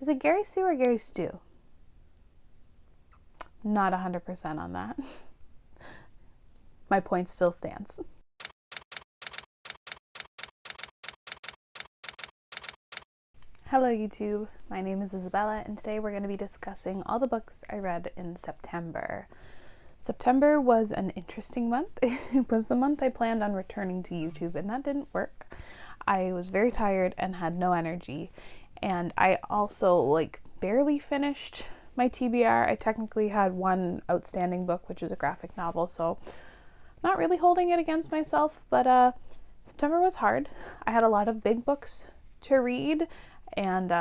Is it Gary Sue or Gary Stew? Not 100% on that. My point still stands. Hello YouTube, my name is Isabella and today we're going to be discussing all the books I read in September. September was an interesting month. It was the month I planned on returning to YouTube and that didn't work. I was very tired and had no energy, and I also barely finished my TBR. I technically had one outstanding book, which is a graphic novel, so not really holding it against myself, but September was hard. I had a lot of big books to read and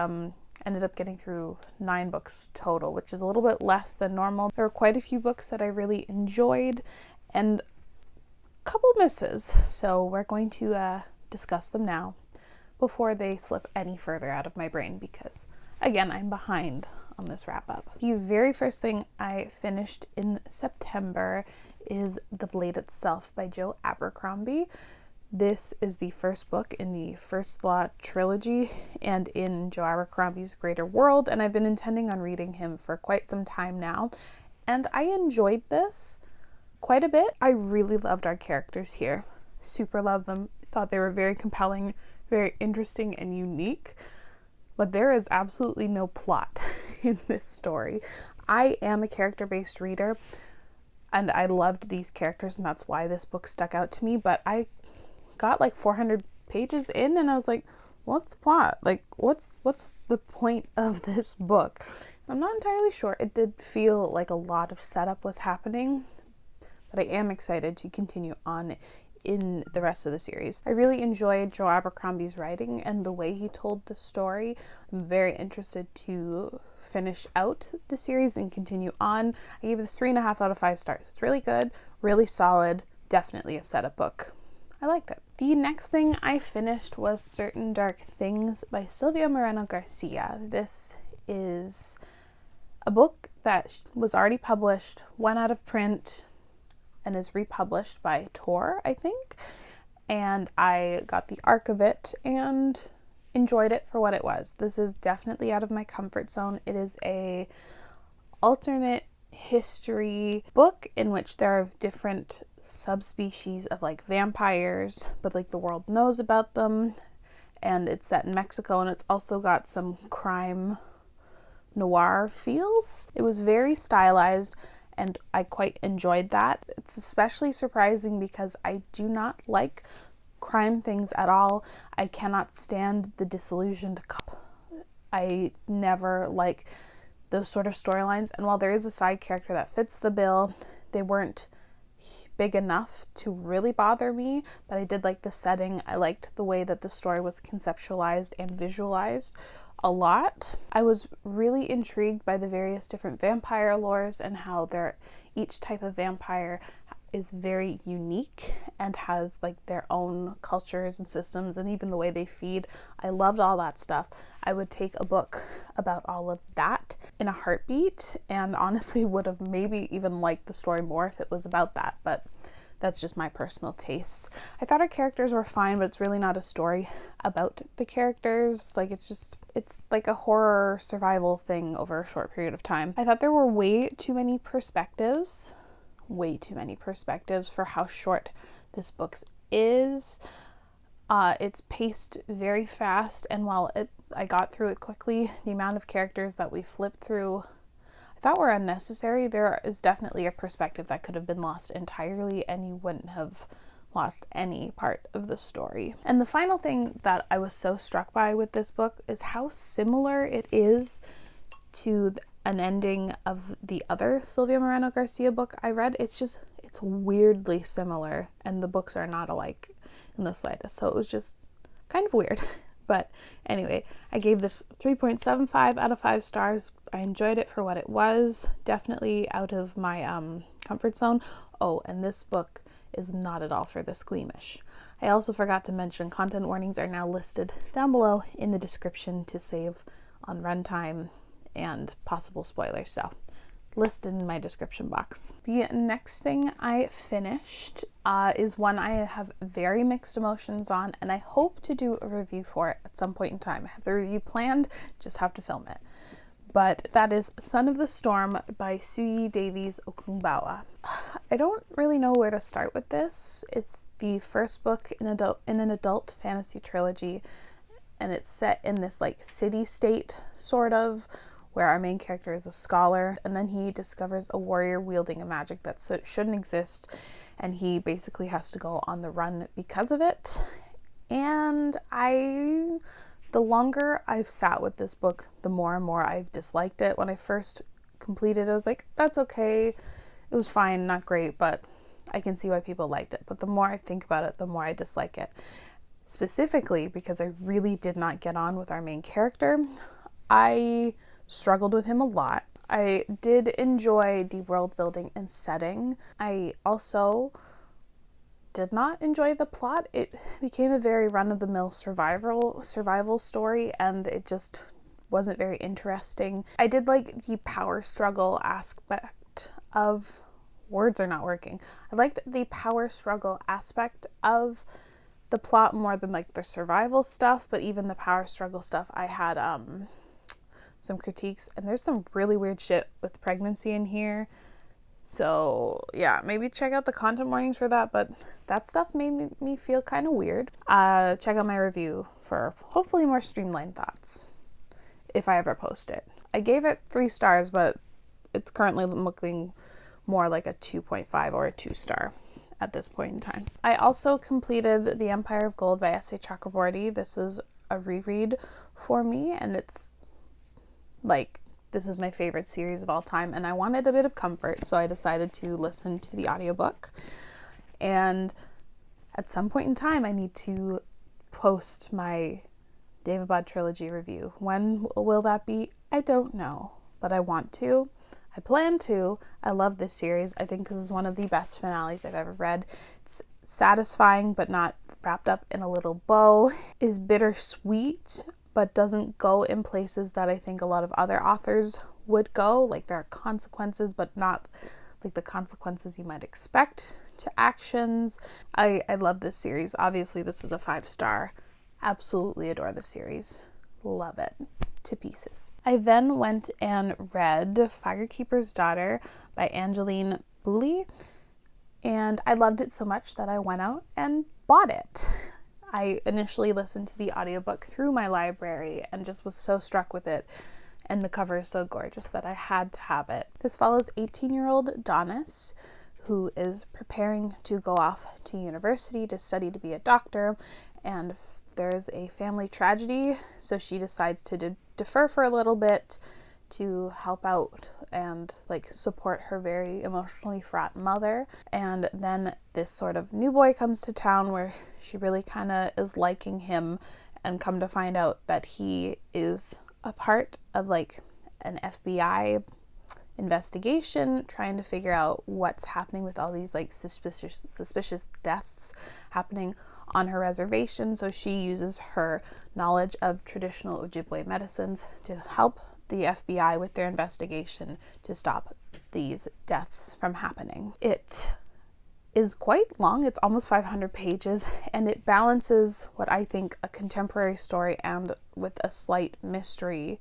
ended up getting through 9 books total, which is a little bit less than normal. There were quite a few books that I really enjoyed and a couple misses, so we're going to discuss them now before they slip any further out of my brain, because again, I'm behind on this wrap up. The very first thing I finished in September is The Blade Itself by Joe Abercrombie. This is the first book in the First Law trilogy and in Joe Abercrombie's greater world, and I've been intending on reading him for quite some time now, and I enjoyed this quite a bit. I really loved our characters here. Super loved them. Thought they were very compelling, very interesting and unique, but there is absolutely no plot in this story. I am a character-based reader and I loved these characters, and that's why this book stuck out to me, but I got 400 pages in and I was like, what's the plot? What's the point of this book? I'm not entirely sure. It did feel like a lot of setup was happening, but I am excited to continue on in the rest of the series. I really enjoyed Joe Abercrombie's writing and the way he told the story. I'm very interested to finish out the series and continue on. I gave this 3.5 out of 5 stars. It's really good, really solid, definitely a setup book. I liked it. The next thing I finished was Certain Dark Things by Silvia Moreno Garcia. This is a book that was already published, went out of print, and is republished by Tor, I think. And I got the arc of it and enjoyed it for what it was. This is definitely out of my comfort zone. It is a alternate history book in which there are different subspecies of vampires, but the world knows about them, and it's set in Mexico, and it's also got some crime noir feels. It was very stylized and I quite enjoyed that. It's especially surprising because I do not like crime things at all. I cannot stand the disillusioned couple. I never like those sort of storylines, and while there is a side character that fits the bill, they weren't big enough to really bother me, but I did like the setting. I liked the way that the story was conceptualized and visualized a lot. I was really intrigued by the various different vampire lores and how each type of vampire is very unique and has their own cultures and systems and even the way they feed. I loved all that stuff. I would take a book about all of that in a heartbeat, and honestly would have maybe even liked the story more if it was about that, but that's just my personal tastes. I thought our characters were fine, but it's really not a story about the characters. It's like a horror survival thing over a short period of time. I thought there were way too many perspectives for how short this book is. It's paced very fast, and while I got through it quickly, the amount of characters that we flipped through I thought were unnecessary. There is definitely a perspective that could have been lost entirely, and you wouldn't have lost any part of the story. And the final thing that I was so struck by with this book is how similar it is to an ending of the other Silvia Moreno Garcia book I read. It's weirdly similar, and the books are not alike in the slightest, so it was just kind of weird. But anyway, I gave this 3.75 out of 5 stars. I enjoyed it for what it was. Definitely out of my comfort zone. Oh, and this book is not at all for the squeamish. I also forgot to mention content warnings are now listed down below in the description to save on runtime and possible spoilers. So listed in my description box. The next thing I finished is one I have very mixed emotions on, and I hope to do a review for it at some point in time. I have the review planned, just have to film it. But that is Son of the Storm by Suyi Davies Okungbawa. I don't really know where to start with this. It's the first book in an adult fantasy trilogy, and it's set in this like city-state sort of, where our main character is a scholar, and then he discovers a warrior wielding a magic that shouldn't exist, and he basically has to go on the run because of it. And the longer I've sat with this book, the more and more I've disliked it. When I first completed it, I was like, that's okay. It was fine, not great, but I can see why people liked it. But the more I think about it, the more I dislike it. Specifically because I really did not get on with our main character. I struggled with him a lot. I did enjoy the world building and setting. I also did not enjoy the plot. It became a very run-of-the-mill survival story, and it just wasn't very interesting. I did like the power struggle aspect of words are not working. I liked the power struggle aspect of the plot more than like the survival stuff, but even the power struggle stuff I had some critiques, and there's some really weird shit with pregnancy in here. So yeah, maybe check out the content warnings for that, but that stuff made me feel kind of weird. Check out my review for hopefully more streamlined thoughts if I ever post it. I gave it 3 stars, but it's currently looking more like a 2.5 or a 2-star at this point in time. I also completed The Empire of Gold by S.A. Chakraborty. This is a reread for me, and it's like, this is my favorite series of all time, and I wanted a bit of comfort, so I decided to listen to the audiobook. And at some point in time, I need to post my Daevabad trilogy review. When will that be? I don't know, but I want to. I plan to. I love this series. I think this is one of the best finales I've ever read. It's satisfying, but not wrapped up in a little bow. Is bittersweet, but doesn't go in places that I think a lot of other authors would go. Like, there are consequences, but not like the consequences you might expect to actions. I love this series. Obviously, this is a 5-star. Absolutely adore the series. Love it to pieces. I then went and read Firekeepers Daughter by Angeline Booley, and I loved it so much that I went out and bought it. I initially listened to the audiobook through my library and just was so struck with it, and the cover is so gorgeous that I had to have it. This follows 18-year-old Donis, who is preparing to go off to university to study to be a doctor, and there's a family tragedy, so she decides to defer for a little bit to help out and like support her very emotionally fraught mother. And then this sort of new boy comes to town where she really kind of is liking him, and come to find out that he is a part of like an FBI investigation trying to figure out what's happening with all these like suspicious deaths happening on her reservation. So she uses her knowledge of traditional Ojibwe medicines to help the FBI with their investigation to stop these deaths from happening. It is quite long. It's almost 500 pages, and it balances what I think a contemporary story and with a slight mystery.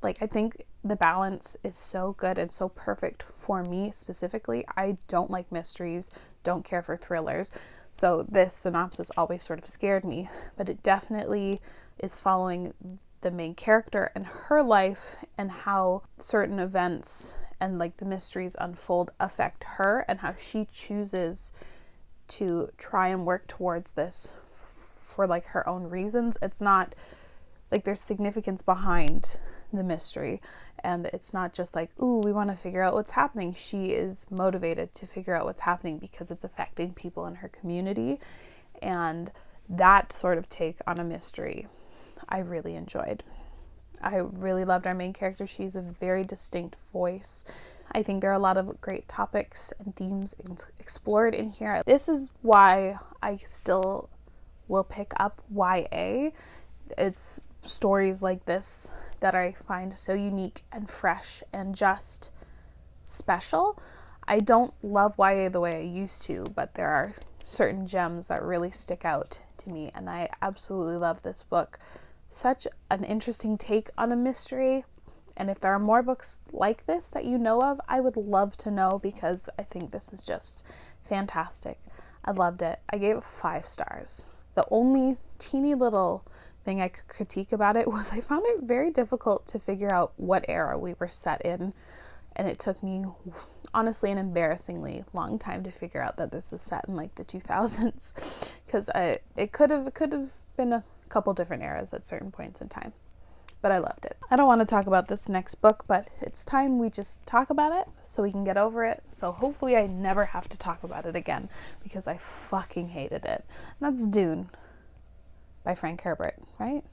Like, I think the balance is so good and so perfect for me specifically. I don't like mysteries, don't care for thrillers. So this synopsis always sort of scared me, but it definitely is following the main character and her life, and how certain events and like the mysteries unfold affect her, and how she chooses to try and work towards this for like her own reasons. It's not like there's significance behind the mystery, and it's not just like, ooh, we want to figure out what's happening. She is motivated to figure out what's happening because it's affecting people in her community, and that sort of take on a mystery I really enjoyed. I really loved our main character. She's a very distinct voice. I think there are a lot of great topics and themes explored in here. This is why I still will pick up YA. It's stories like this that I find so unique and fresh and just special. I don't love YA the way I used to, but there are certain gems that really stick out to me, and I absolutely love this book. Such an interesting take on a mystery, and if there are more books like this that you know of, I would love to know, because I think this is just fantastic. I loved it. I gave it 5 stars. The only teeny little thing I could critique about it was I found it very difficult to figure out what era we were set in, and it took me honestly an embarrassingly long time to figure out that this is set in like the 2000s, because it could have been a couple different eras at certain points in time, but I loved it. I don't want to talk about this next book, but it's time we just talk about it so we can get over it, so hopefully I never have to talk about it again, because I fucking hated it. And that's Dune by Frank Herbert, right?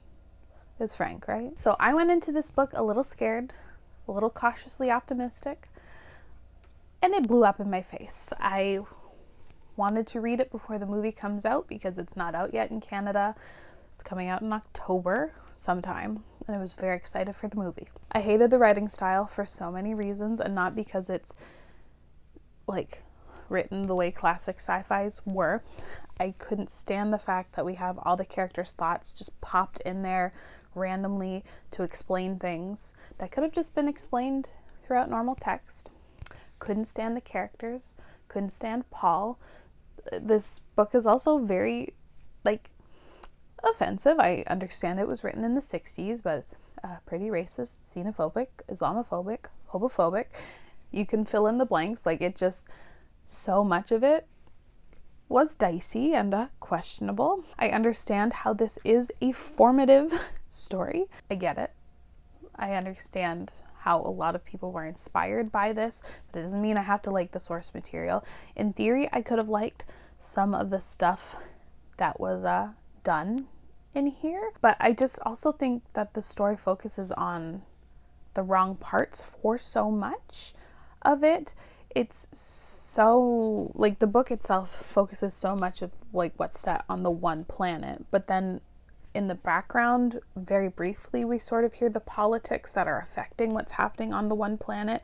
It's Frank, right? So I went into this book a little scared, a little cautiously optimistic, and it blew up in my face. I wanted to read it before the movie comes out, because it's not out yet in Canada. It's coming out in October sometime, and I was very excited for the movie. I hated the writing style for so many reasons, and not because it's like written the way classic sci-fis were. I couldn't stand the fact that we have all the characters' thoughts just popped in there randomly to explain things that could have just been explained throughout normal text. Couldn't stand the characters, couldn't stand Paul. This book is also very, offensive. I understand it was written in the 60s, but it's pretty racist, xenophobic, islamophobic, homophobic. You can fill in the blanks. So much of it was dicey and questionable. I understand how this is a formative story. I get it. I understand how a lot of people were inspired by this, but it doesn't mean I have to like the source material. In theory, I could have liked some of the stuff that was done in here, but I just also think that the story focuses on the wrong parts for so much of it. It's so, the book itself focuses so much of what's set on the one planet, but then in the background, very briefly, we sort of hear the politics that are affecting what's happening on the one planet.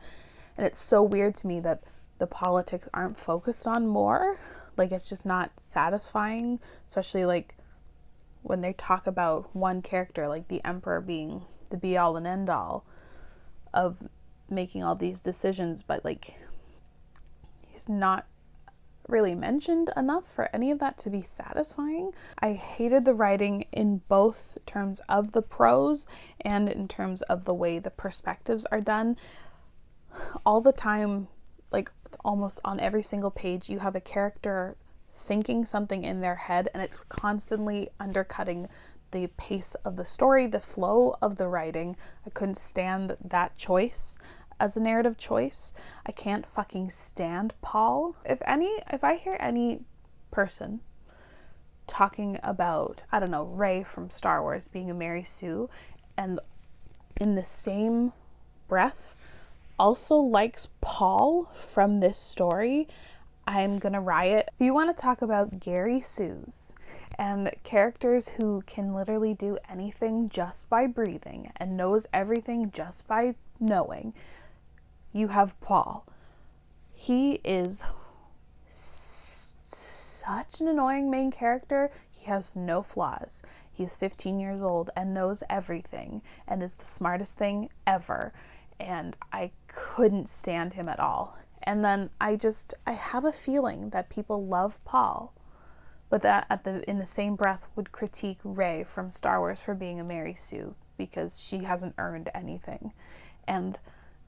And it's so weird to me that the politics aren't focused on more. It's just not satisfying, especially when they talk about one character, the Emperor being the be all and end all of making all these decisions, but he's not really mentioned enough for any of that to be satisfying. I hated the writing in both terms of the prose and in terms of the way the perspectives are done. All the time, almost on every single page, you have a character thinking something in their head, and it's constantly undercutting the pace of the story, the flow of the writing. I couldn't stand that choice as a narrative choice. I can't fucking stand Paul. If I hear any person talking about, I don't know, Rey from Star Wars being a Mary Sue, and in the same breath also likes Paul from this story, I'm gonna riot. If you want to talk about Gary Sues and characters who can literally do anything just by breathing and knows everything just by knowing, you have Paul. He is such an annoying main character. He has no flaws. He's 15 years old and knows everything and is the smartest thing ever. And I couldn't stand him at all. And then I have a feeling that people love Paul, but that in the same breath would critique Rey from Star Wars for being a Mary Sue because she hasn't earned anything. And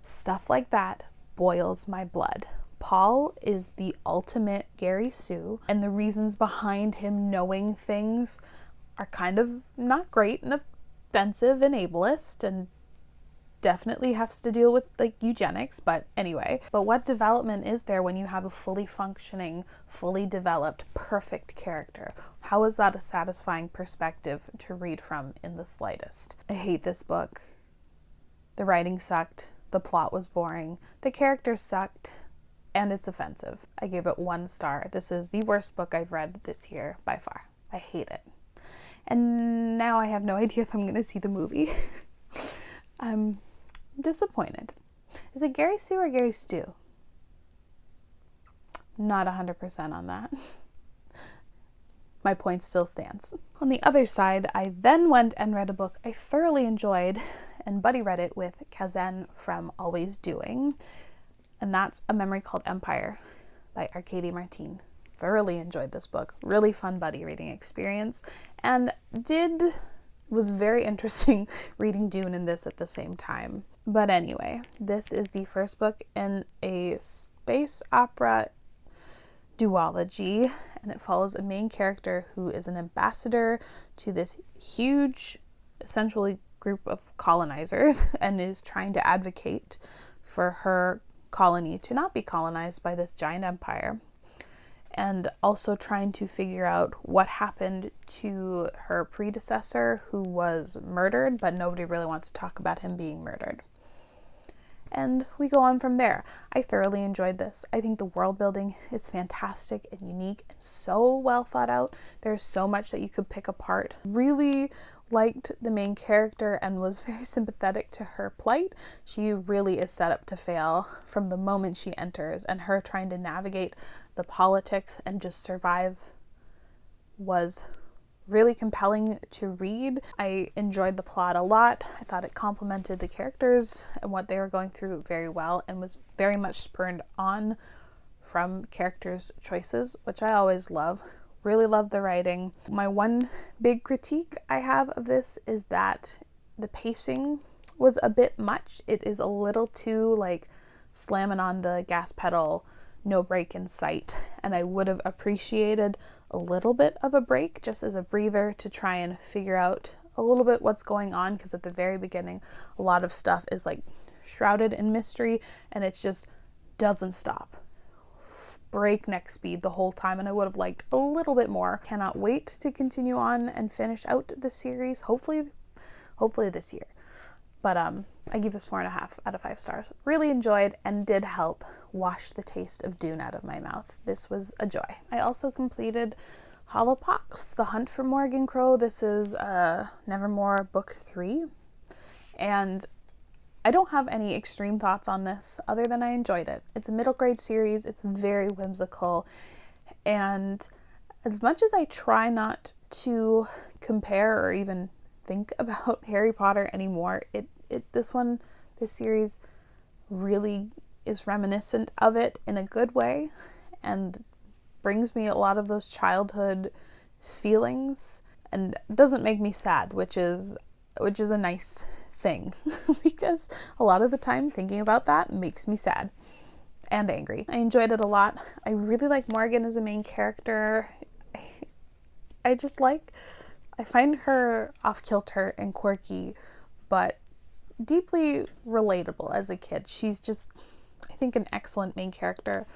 stuff like that boils my blood. Paul is the ultimate Gary Sue, and the reasons behind him knowing things are kind of not great and offensive and ableist, and definitely has to deal with eugenics, but anyway. But what development is there when you have a fully functioning, fully developed, perfect character? How is that a satisfying perspective to read from in the slightest? I hate this book. The writing sucked. The plot was boring. The characters sucked. And it's offensive. I gave it 1 star. This is the worst book I've read this year by far. I hate it. And now I have no idea if I'm going to see the movie. I'm disappointed. Is it Gary Sue or Gary Stew? Not 100% on that. My point still stands. On the other side, I then went and read a book I thoroughly enjoyed, and Buddy read it with Kazan from Always Doing, and that's A Memory Called Empire by Arkady Martine. Thoroughly enjoyed this book. Really fun buddy reading experience, and was very interesting reading Dune and this at the same time. But anyway, this is the first book in a space opera duology, and it follows a main character who is an ambassador to this huge, essentially, group of colonizers and is trying to advocate for her colony to not be colonized by this giant empire, and also trying to figure out what happened to her predecessor who was murdered, but nobody really wants to talk about him being murdered. And we go on from there. I thoroughly enjoyed this. I think the world building is fantastic and unique and so well thought out. There's so much that you could pick apart. Really liked the main character and was very sympathetic to her plight. She really is set up to fail from the moment she enters, and her trying to navigate the politics and just survive was really compelling to read. I enjoyed the plot a lot. I thought it complemented the characters and what they were going through very well, and was very much spurred on from characters' choices, which I always love. Really love the writing. My one big critique I have of this is that the pacing was a bit much. It is a little too like slamming on the gas pedal, no break in sight, and I would have appreciated a little bit of a break just as a breather to try and figure out a little bit what's going on, because at the very beginning a lot of stuff is like shrouded in mystery and it just doesn't stop. Breakneck speed the whole time, and I would have liked a little bit more. Cannot wait to continue on and finish out the series, hopefully this year. But I give this 4.5 out of 5 stars. Really enjoyed, and did help wash the taste of Dune out of my mouth. This was a joy. I also completed Hollowpox, The Hunt for Morgan Crow. This is Nevermore book 3, and I don't have any extreme thoughts on this other than I enjoyed it. It's a middle grade series. It's very whimsical, and as much as I try not to compare or even think about Harry Potter anymore, this series really is reminiscent of it in a good way, and brings me a lot of those childhood feelings, and doesn't make me sad, which is a nice thing because a lot of the time thinking about that makes me sad and angry. I enjoyed it a lot. I really like Morgan as a main character. I find her off-kilter and quirky, but deeply relatable as a kid. She's just, I think, an excellent main character.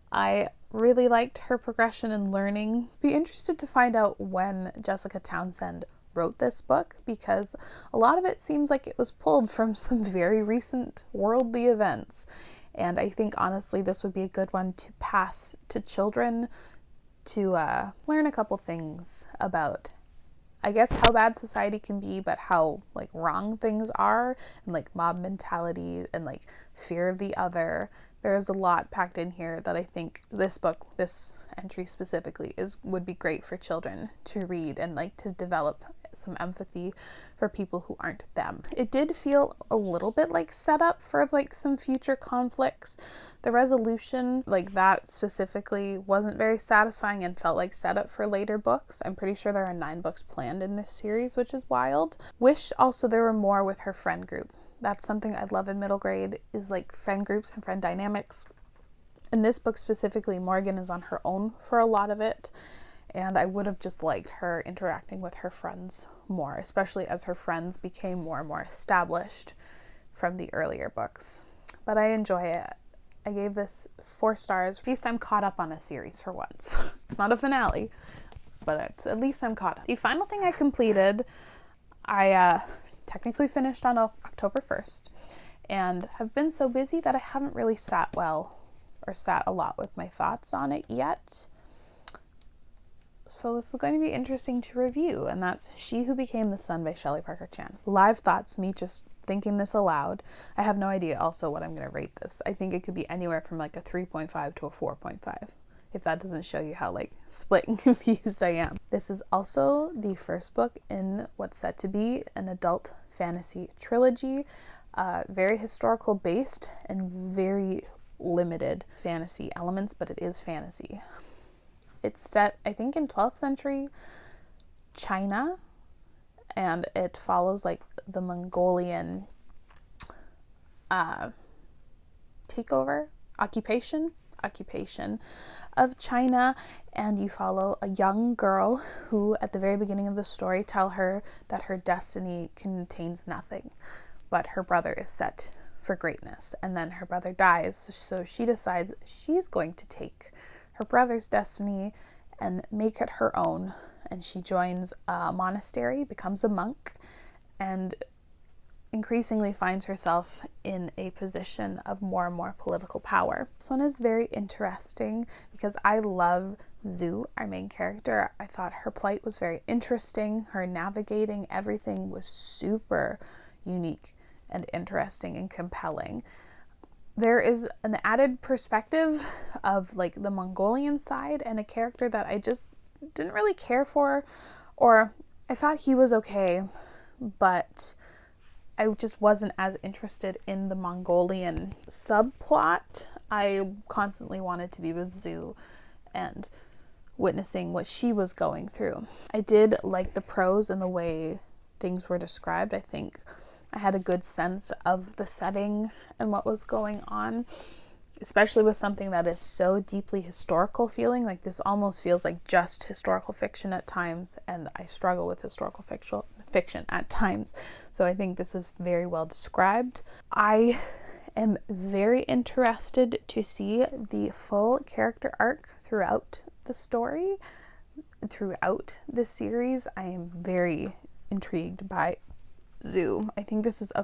I really liked her progression and learning. Be interested to find out when Jessica Townsend wrote this book, because a lot of it seems like it was pulled from some very recent worldly events. And I think honestly this would be a good one to pass to children to learn a couple things about, I guess, how bad society can be, but how like wrong things are, and like mob mentality and like fear of the other. There's a lot packed in here that I think this book, this entry specifically, would be great for children to read and like to develop some empathy for people who aren't them. It did feel a little bit like set up for like some future conflicts. The resolution, like that specifically, wasn't very satisfying and felt like setup for later books. I'm pretty sure there are 9 books planned in this series, which is wild. Wish also there were more with her friend group. That's something I love in middle grade, is like friend groups and friend dynamics. In this book specifically, Morgan is on her own for a lot of it, and I would have just liked her interacting with her friends more, especially as her friends became more and more established from the earlier books. But I enjoy it. I gave this 4 stars. At least I'm caught up on a series for once. It's not a finale, but at least I'm caught up. The final thing I completed, I technically finished on October 1st, and have been so busy that I haven't really sat a lot with my thoughts on it yet. So this is going to be interesting to review, and that's She Who Became the Sun by Shelley Parker Chan. Live thoughts, me just thinking this aloud. I have no idea also what I'm going to rate this. I think it could be anywhere from like a 3.5 to a 4.5. If that doesn't show you how like split and confused I am. This is also the first book in what's set to be an adult fantasy trilogy. Very historical based and very limited fantasy elements, but it is fantasy. It's set, I think, in 12th century China, and it follows like the Mongolian occupation of China, and you follow a young girl who at the very beginning of the story tell her that her destiny contains nothing, but her brother is set for greatness, and then her brother dies, so she decides she's going to take her brother's destiny and make it her own, and she joins a monastery, becomes a monk, and increasingly finds herself in a position of more and more political power. This one is very interesting because I love Zhu, our main character. I thought her plight was very interesting. Her navigating everything was super unique and interesting and compelling. There is an added perspective of like the Mongolian side and a character that I just didn't really care for, or I thought he was okay, but I just wasn't as interested in the Mongolian subplot. I constantly wanted to be with Zhu and witnessing what she was going through. I did like the prose and the way things were described. I think I had a good sense of the setting and what was going on, especially with something that is so deeply historical feeling. Like this almost feels like just historical fiction at times, and I struggle with historical fiction at times. So I think this is very well described. I am very interested to see the full character arc throughout the story, throughout the series. I am very intrigued by Zhu. I think this is a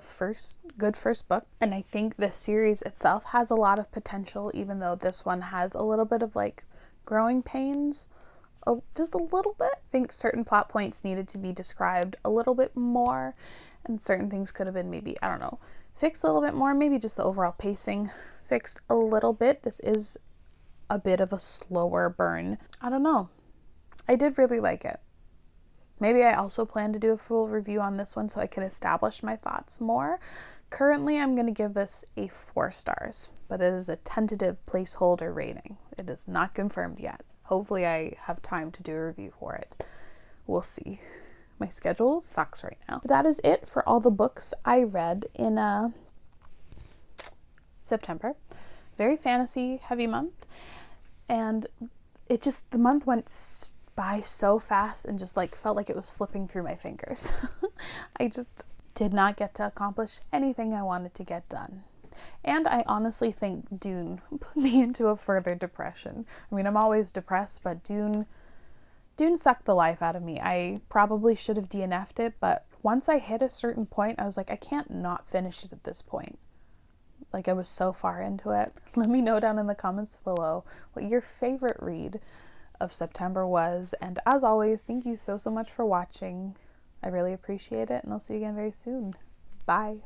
good first book, and I think the series itself has a lot of potential, even though this one has a little bit of like growing pains, just a little bit. I think certain plot points needed to be described a little bit more, and certain things could have been maybe, I don't know, fixed a little bit more. Maybe just the overall pacing fixed a little bit. This is a bit of a slower burn. I don't know. I did really like it. Maybe I also plan to do a full review on this one so I can establish my thoughts more. Currently, I'm going to give this a 4 stars, but it is a tentative placeholder rating. It is not confirmed yet. Hopefully I have time to do a review for it. We'll see. My schedule sucks right now. That is it for all the books I read in September. Very fantasy heavy month, and the month went by so fast and just like felt like it was slipping through my fingers. I just did not get to accomplish anything I wanted to get done. And I honestly think Dune put me into a further depression. I mean, I'm always depressed, but Dune sucked the life out of me. I probably should have DNF'd it, but once I hit a certain point, I was like, I can't not finish it at this point. Like, I was so far into it. Let me know down in the comments below what your favorite read of September was. And as always, thank you so much for watching. I really appreciate it, and I'll see you again very soon. Bye.